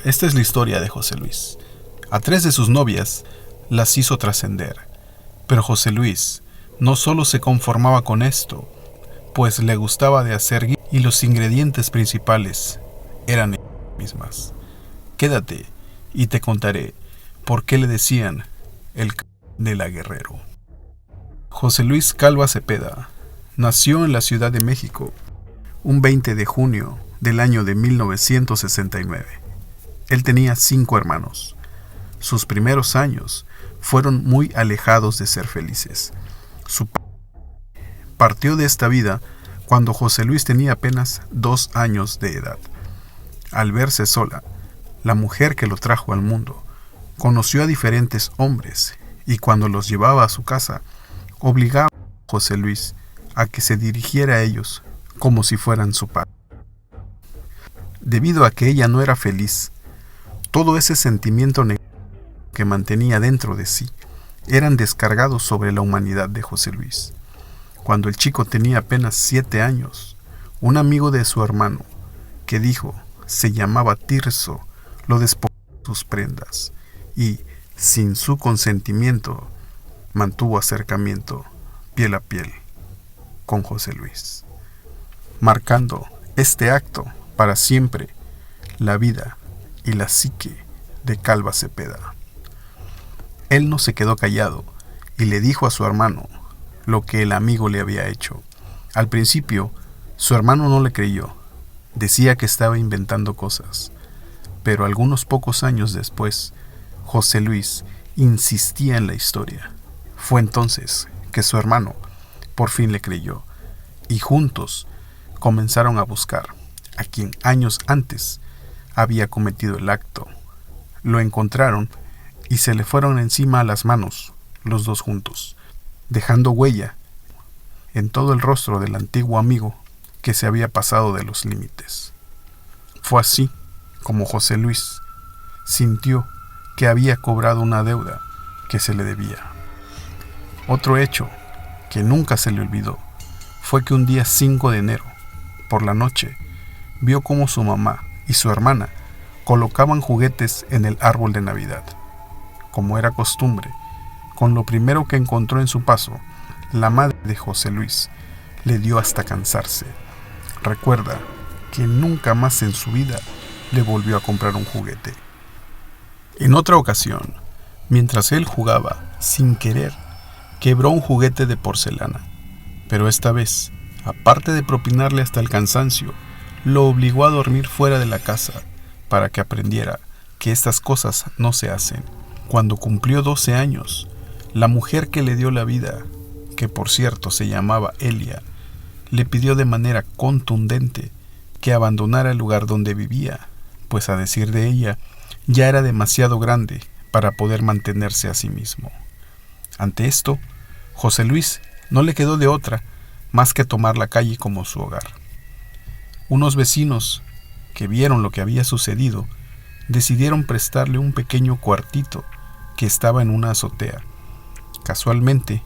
Esta es la historia de José Luis. A 3 de sus novias las hizo trascender, pero José Luis no solo se conformaba con esto, pues le gustaba de hacer y los ingredientes principales eran ellas mismas. Quédate y te contaré por qué le decían el de la Guerrero. José Luis Calva Cepeda nació en la Ciudad de México un 20 de junio del año de 1969. Él tenía 5 hermanos. Sus primeros años fueron muy alejados de ser felices. Su padre partió de esta vida cuando José Luis tenía apenas 2 años de edad. Al verse sola, la mujer que lo trajo al mundo conoció a diferentes hombres y cuando los llevaba a su casa, obligaba a José Luis a que se dirigiera a ellos como si fueran su padre. Debido a que ella no era feliz, todo ese sentimiento negativo que mantenía dentro de sí eran descargados sobre la humanidad de José Luis. Cuando el chico tenía apenas 7 años, un amigo de su hermano, que dijo se llamaba Tirso, lo despojó de sus prendas y, sin su consentimiento, mantuvo acercamiento piel a piel con José Luis, marcando este acto para siempre la vida y la psique de Calva Cepeda. Él no se quedó callado y le dijo a su hermano lo que el amigo le había hecho. Al principio, su hermano no le creyó, decía que estaba inventando cosas, pero algunos pocos años después, José Luis insistía en la historia. Fue entonces que su hermano por fin le creyó y juntos comenzaron a buscar a quien años antes había cometido el acto. Lo encontraron y se le fueron encima a las manos los dos juntos, dejando huella en todo el rostro del antiguo amigo que se había pasado de los límites. Fue así como José Luis sintió que había cobrado una deuda que se le debía. Otro hecho que nunca se le olvidó fue que un día 5 de enero, por la noche, vio cómo su mamá y su hermana colocaban juguetes en el árbol de Navidad. Como era costumbre, con lo primero que encontró en su paso, la madre de José Luis le dio hasta cansarse. Recuerda que nunca más en su vida le volvió a comprar un juguete. En otra ocasión, mientras él jugaba, sin querer, quebró un juguete de porcelana, pero esta vez, aparte de propinarle hasta el cansancio, lo obligó a dormir fuera de la casa para que aprendiera que estas cosas no se hacen. Cuando cumplió 12 años, la mujer que le dio la vida, que por cierto se llamaba Elia, le pidió de manera contundente que abandonara el lugar donde vivía, pues a decir de ella, ya era demasiado grande para poder mantenerse a sí mismo. Ante esto, José Luis no le quedó de otra más que tomar la calle como su hogar. Unos vecinos que vieron lo que había sucedido decidieron prestarle un pequeño cuartito que estaba en una azotea. Casualmente,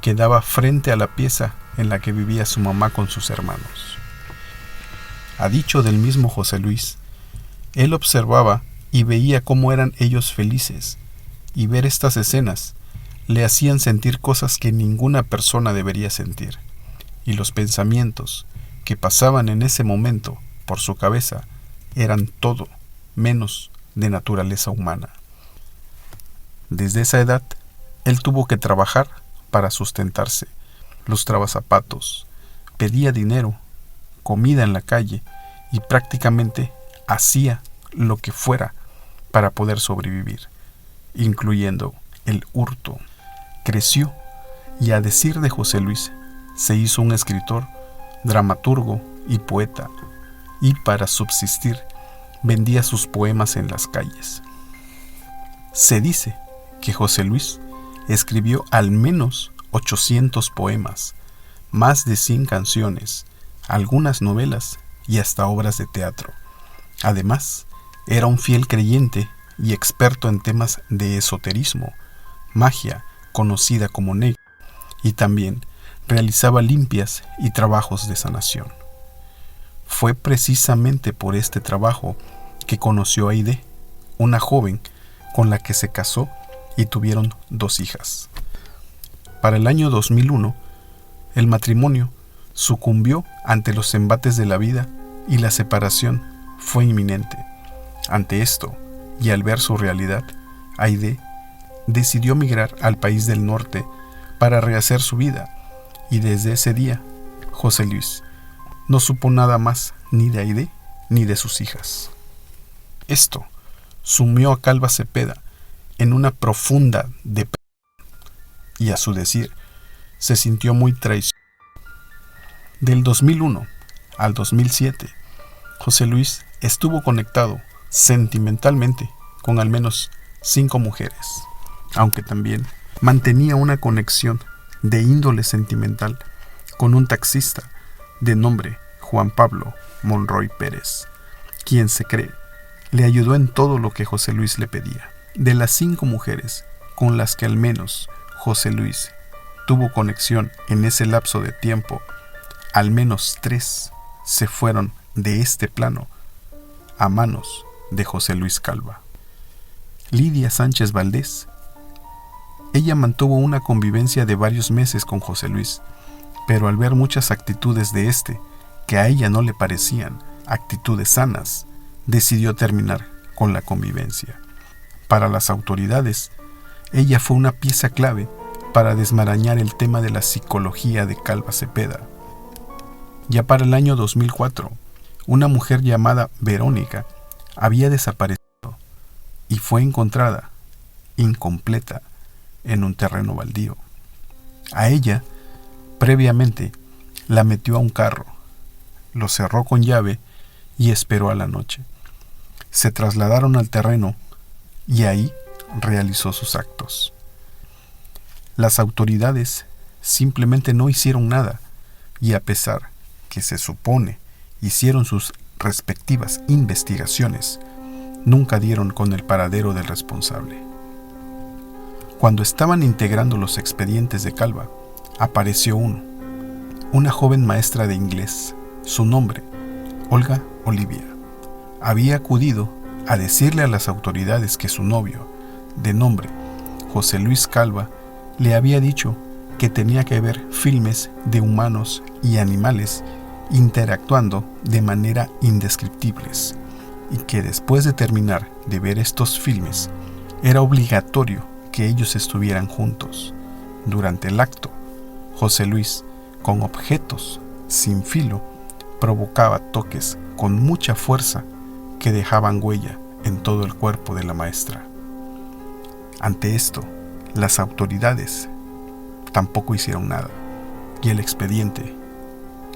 quedaba frente a la pieza en la que vivía su mamá con sus hermanos. A dicho del mismo José Luis, él observaba y veía cómo eran ellos felices, y ver estas escenas le hacían sentir cosas que ninguna persona debería sentir, y los pensamientos que pasaban en ese momento por su cabeza eran todo menos de naturaleza humana. Desde esa edad, él tuvo que trabajar para sustentarse, lustraba zapatos, pedía dinero, comida en la calle y prácticamente hacía lo que fuera para poder sobrevivir, incluyendo el hurto. Creció y, a decir de José Luis, se hizo un escritor, dramaturgo y poeta, y para subsistir vendía sus poemas en las calles. Se dice que José Luis escribió al menos 800 poemas, más de 100 canciones, algunas novelas y hasta obras de teatro. Además, era un fiel creyente y experto en temas de esoterismo, magia, conocida como negra, y también realizaba limpias y trabajos de sanación. Fue precisamente por este trabajo que conoció a Aide, una joven con la que se casó y tuvieron 2 hijas. Para el año 2001, el matrimonio sucumbió ante los embates de la vida y la separación fue inminente. Ante esto, y al ver su realidad, Aide decidió migrar al país del norte para rehacer su vida, y desde ese día, José Luis no supo nada más ni de Aide ni de sus hijas. Esto sumió a Calva Cepeda en una profunda depresión y, a su decir, se sintió muy traicionado. Del 2001 al 2007, José Luis estuvo conectado sentimentalmente con al menos 5 mujeres, aunque también mantenía una conexión de índole sentimental con un taxista de nombre Juan Pablo Monroy Pérez, quien se cree le ayudó en todo lo que José Luis le pedía. De las 5 mujeres con las que al menos José Luis tuvo conexión en ese lapso de tiempo, al menos 3 se fueron de este plano a manos de José Luis Calva. Lidia Sánchez Valdés. Ella mantuvo una convivencia de varios meses con José Luis, pero al ver muchas actitudes de este que a ella no le parecían actitudes sanas, decidió terminar con la convivencia. Para las autoridades, ella fue una pieza clave para desmarañar el tema de la psicología de Calva Cepeda. Ya para el año 2004, una mujer llamada Verónica había desaparecido y fue encontrada incompleta en un terreno baldío. A ella, previamente, la metió a un carro, lo cerró con llave y esperó a la noche. Se trasladaron al terreno y ahí realizó sus actos. Las autoridades simplemente no hicieron nada, y a pesar que se supone hicieron sus respectivas investigaciones, nunca dieron con el paradero del responsable. Cuando estaban integrando los expedientes de Calva, apareció una joven maestra de inglés. Su nombre, Olga Olivia, había acudido a decirle a las autoridades que su novio, de nombre José Luis Calva, le había dicho que tenía que ver filmes de humanos y animales interactuando de manera indescriptibles, y que después de terminar de ver estos filmes era obligatorio que ellos estuvieran juntos. Durante el acto, José Luis, con objetos sin filo, provocaba toques con mucha fuerza que dejaban huella en todo el cuerpo de la maestra. Ante esto, las autoridades tampoco hicieron nada y el expediente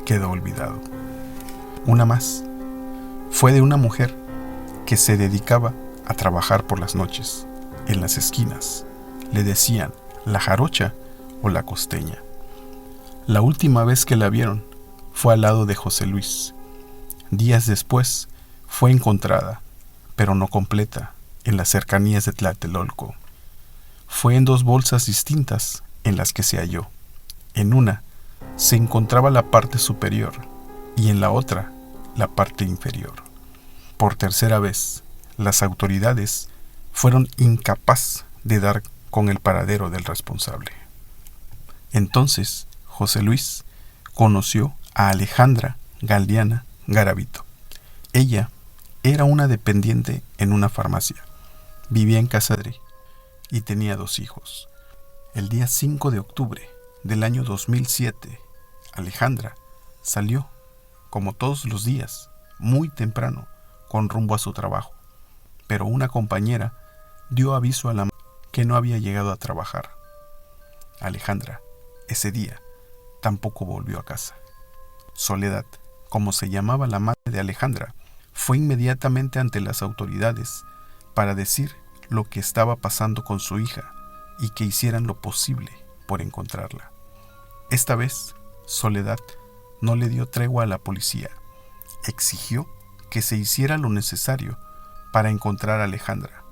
quedó olvidado. Una más fue de una mujer que se dedicaba a trabajar por las noches en las esquinas. Le decían la jarocha o la costeña. La última vez que la vieron fue al lado de José Luis. Días después fue encontrada, pero no completa, en las cercanías de Tlatelolco. Fue en 2 bolsas distintas en las que se halló. En una se encontraba la parte superior y en la otra la parte inferior. Por tercera vez, las autoridades fueron incapaces de dar con el paradero del responsable. Entonces, José Luis conoció a Alejandra Galdiana Garavito. Ella era una dependiente en una farmacia, vivía en Casadre y tenía 2 hijos. El día 5 de octubre del año 2007, Alejandra salió, como todos los días, muy temprano, con rumbo a su trabajo, pero una compañera dio aviso a la madre que no había llegado a trabajar. Alejandra, ese día, tampoco volvió a casa. Soledad, como se llamaba la madre de Alejandra, fue inmediatamente ante las autoridades para decir lo que estaba pasando con su hija y que hicieran lo posible por encontrarla. Esta vez, Soledad no le dio tregua a la policía. Exigió que se hiciera lo necesario para encontrar a Alejandra.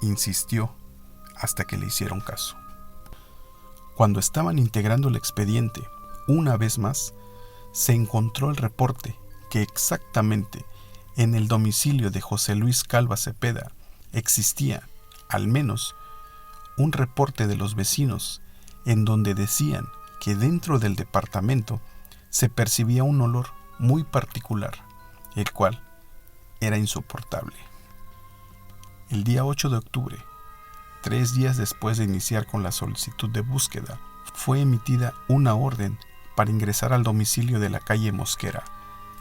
Insistió hasta que le hicieron caso. Cuando estaban integrando el expediente, una vez más, se encontró el reporte que exactamente en el domicilio de José Luis Calva Cepeda existía, al menos, un reporte de los vecinos en donde decían que dentro del departamento se percibía un olor muy particular, el cual era insoportable. El día 8 de octubre, 3 días después de iniciar con la solicitud de búsqueda, fue emitida una orden para ingresar al domicilio de la calle Mosquera,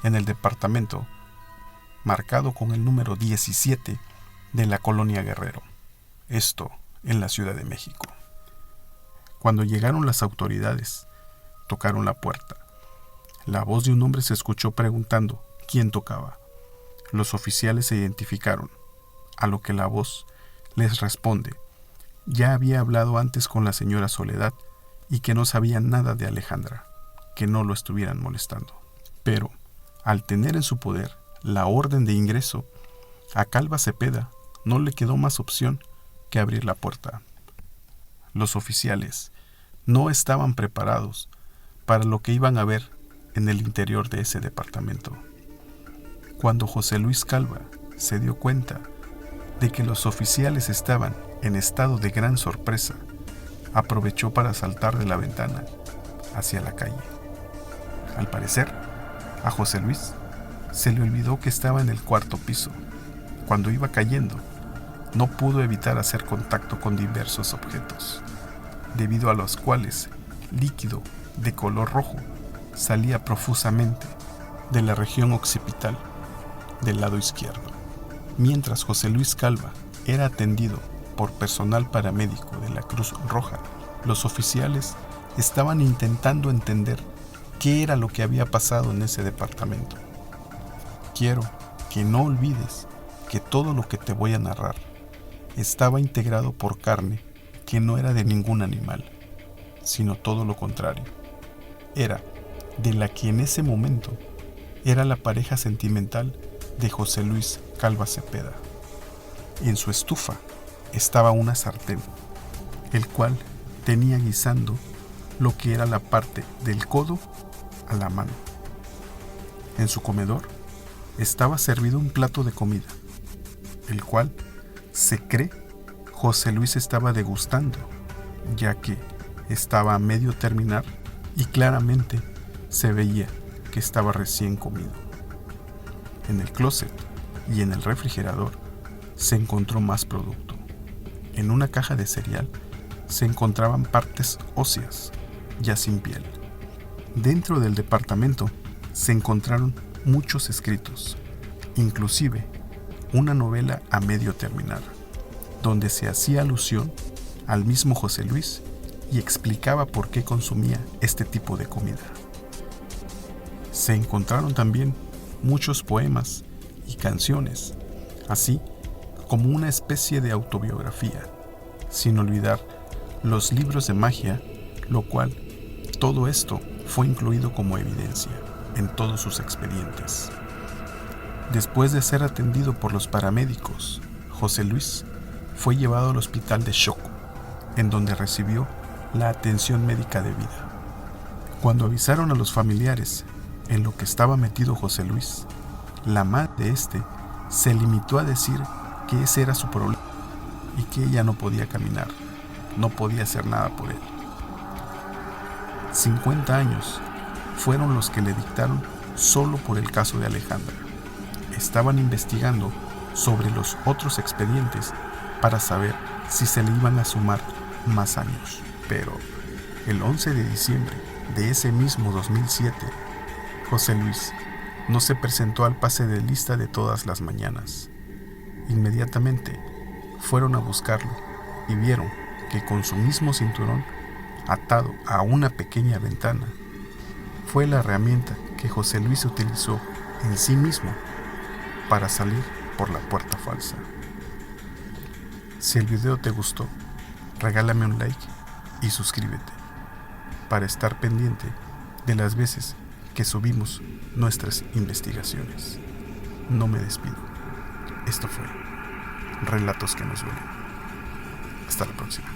en el departamento, marcado con el número 17 de la colonia Guerrero, esto en la Ciudad de México. Cuando llegaron las autoridades, tocaron la puerta. La voz de un hombre se escuchó preguntando quién tocaba. Los oficiales se identificaron, a lo que la voz les responde: ya había hablado antes con la señora Soledad y que no sabía nada de Alejandra, que no lo estuvieran molestando. Pero, al tener en su poder la orden de ingreso, a Calva Cepeda no le quedó más opción que abrir la puerta. Los oficiales no estaban preparados para lo que iban a ver en el interior de ese departamento. Cuando José Luis Calva se dio cuenta de que los oficiales estaban en estado de gran sorpresa, aprovechó para saltar de la ventana hacia la calle. Al parecer, a José Luis se le olvidó que estaba en el 4º piso. Cuando iba cayendo, no pudo evitar hacer contacto con diversos objetos, debido a los cuales líquido de color rojo salía profusamente de la región occipital del lado izquierdo. Mientras José Luis Calva era atendido por personal paramédico de la Cruz Roja, los oficiales estaban intentando entender qué era lo que había pasado en ese departamento. Quiero que no olvides que todo lo que te voy a narrar estaba integrado por carne que no era de ningún animal, sino todo lo contrario. Era de la que en ese momento era la pareja sentimental de José Luis Calva Cepeda. En su estufa estaba una sartén, el cual tenía guisando lo que era la parte del codo a la mano. En su comedor estaba servido un plato de comida, el cual se cree José Luis estaba degustando, ya que estaba a medio terminar y claramente se veía que estaba recién comido. En el closet y en el refrigerador se encontró más producto. En una caja de cereal se encontraban partes óseas, ya sin piel. Dentro del departamento se encontraron muchos escritos, inclusive una novela a medio terminar, donde se hacía alusión al mismo José Luis y explicaba por qué consumía este tipo de comida. Se encontraron también muchos poemas y canciones, así como una especie de autobiografía, sin olvidar los libros de magia, lo cual todo esto fue incluido como evidencia en todos sus expedientes. Después de ser atendido por los paramédicos, José Luis fue llevado al hospital de Xoco, en donde recibió la atención médica debida. Cuando avisaron a los familiares en lo que estaba metido José Luis, la madre de este se limitó a decir que ese era su problema y que ella no podía caminar, no podía hacer nada por él. 50 años fueron los que le dictaron solo por el caso de Alejandra. Estaban investigando sobre los otros expedientes para saber si se le iban a sumar más años. Pero el 11 de diciembre de ese mismo 2007, José Luis no se presentó al pase de lista de todas las mañanas. Inmediatamente fueron a buscarlo y vieron que con su mismo cinturón atado a una pequeña ventana fue la herramienta que José Luis utilizó en sí mismo para salir por la puerta falsa. Si el video te gustó, regálame un like y suscríbete para estar pendiente de las veces que subimos nuestras investigaciones. No me despido. Esto fue Relatos que nos duelen. Hasta la próxima.